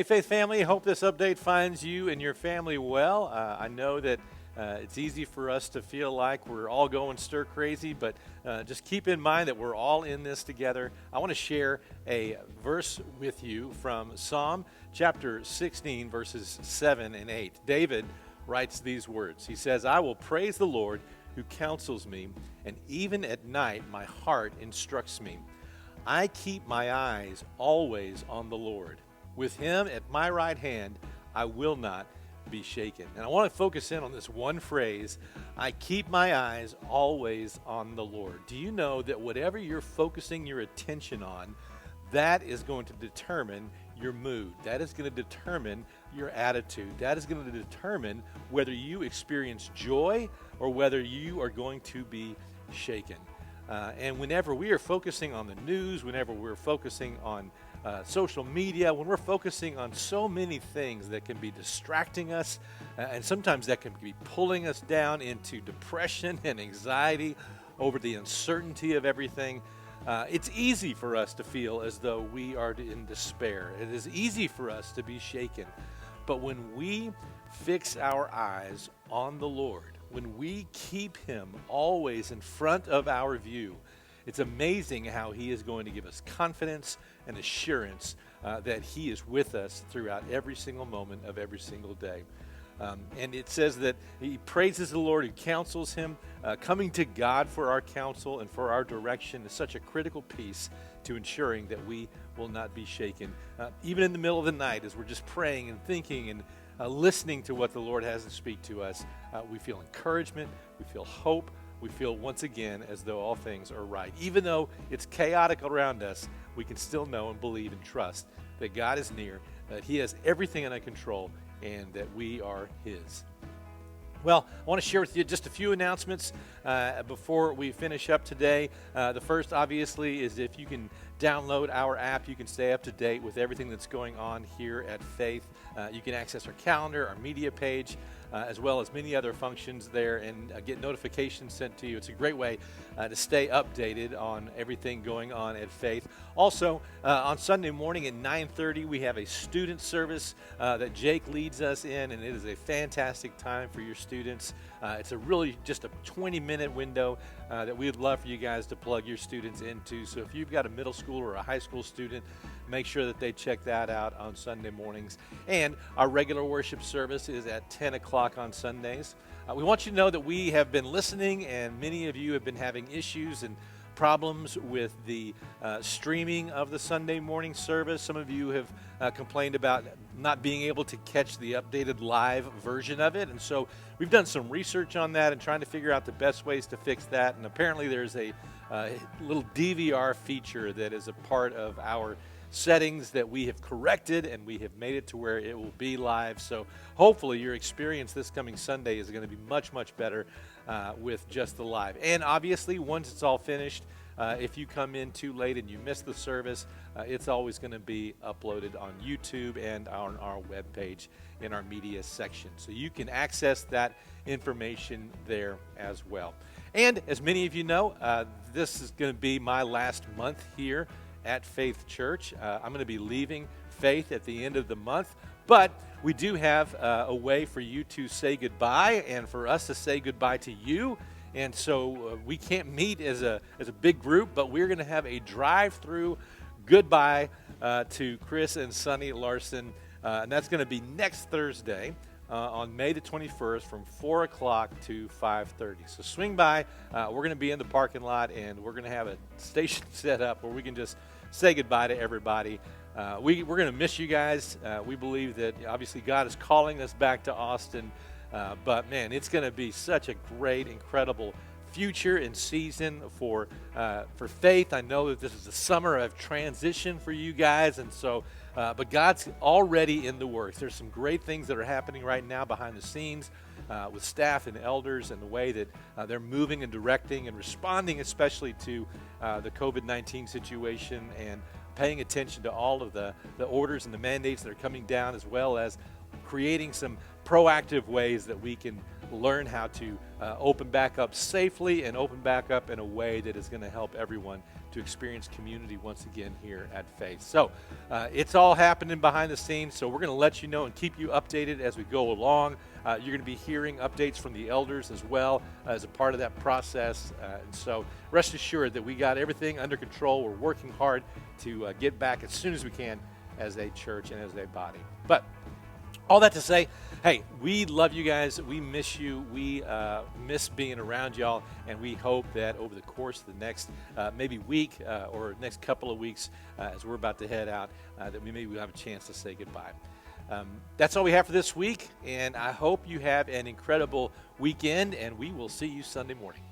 Faith family, hope this update finds you and your family well. I know that it's easy for us to feel like we're all going stir crazy, but just keep in mind that we're all in this together. I want to share a verse with you from Psalm chapter 16, verses 7 and 8. David writes these words. He says, "I will praise the Lord who counsels me, and even at night my heart instructs me. I keep my eyes always on the Lord. With him at my right hand, I will not be shaken." And I want to focus in on this one phrase, I keep my eyes always on the Lord. Do you know that whatever you're focusing your attention on, that is going to determine your mood. That is going to determine your attitude. That is going to determine whether you experience joy or whether you are going to be shaken. And whenever we are focusing on the news, whenever we're focusing on social media, when we're focusing on so many things that can be distracting us, and sometimes that can be pulling us down into depression and anxiety over the uncertainty of everything, it's easy for us to feel as though we are in despair. It is easy for us to be shaken. But when we fix our eyes on the Lord, when we keep him always in front of our view, it's amazing how he is going to give us confidence and assurance that he is with us throughout every single moment of every single day. And it says that he praises the Lord who counsels him. Coming to God for our counsel and for our direction is such a critical piece to ensuring that we will not be shaken. Even in the middle of the night, as we're just praying and thinking and listening to what the Lord has to speak to us, we feel encouragement, we feel hope, we feel once again as though all things are right. Even though it's chaotic around us, we can still know and believe and trust that God is near, that he has everything under control, and that we are his. Well, I want to share with you just a few announcements before we finish up today. The first, obviously, is if you can download our app, you can stay up to date with everything that's going on here at Faith. You can access our calendar, our media page, as well as many other functions there, and get notifications sent to you. It's a great way to stay updated on everything going on at Faith. Also, on Sunday morning at 9:30, we have a student service that Jake leads us in, and it is a fantastic time for your students. It's a really just a 20-minute window that we'd love for you guys to plug your students into. So if you've got a middle school or a high school student, make sure that they check that out on Sunday mornings. And our regular worship service is at 10 o'clock on Sundays. We want you to know that we have been listening, and many of you have been having issues and problems with the streaming of the Sunday morning service. Some of you have complained about not being able to catch the updated live version of it. And so we've done some research on that and trying to figure out the best ways to fix that. And apparently there's a little DVR feature that is a part of our settings that we have corrected, and we have made it to where it will be live. So hopefully your experience this coming Sunday is going to be much, much better with just the live. And obviously, once it's all finished, if you come in too late and you miss the service, it's always going to be uploaded on YouTube and on our webpage in our media section. So you can access that information there as well. And as many of you know, this is going to be my last month here at Faith Church. I'm going to be leaving Faith at the end of the month, but we do have a way for you to say goodbye and for us to say goodbye to you. And so we can't meet as a big group, but we're going to have a drive-through goodbye to Chris and Sonny Larson, and that's going to be next Thursday on May the 21st from 4 o'clock to 5:30. So swing by. We're going to be in the parking lot, and we're going to have a station set up where we can just say goodbye to everybody. We're going to miss you guys. We believe that obviously God is calling us back to Austin, but man, it's going to be such a great, incredible future and season for Faith. I know that this is a summer of transition for you guys, and so but God's already in the works. There's some great things that are happening right now behind the scenes with staff and elders, and the way that they're moving and directing and responding, especially to the COVID-19 situation, and paying attention to all of the orders and the mandates that are coming down, as well as creating some proactive ways that we can learn how to open back up safely and open back up in a way that is going to help everyone to experience community once again here at Faith. So it's all happening behind the scenes, so we're going to let you know and keep you updated as we go along. You're going to be hearing updates from the elders as well as a part of that process. And so rest assured that we got everything under control. We're working hard to get back as soon as we can as a church and as a body. But all that to say, hey, we love you guys. We miss you. We miss being around y'all. And we hope that over the course of the next maybe week or next couple of weeks as we're about to head out, that we maybe will have a chance to say goodbye. That's all we have for this week. And I hope you have an incredible weekend. And we will see you Sunday morning.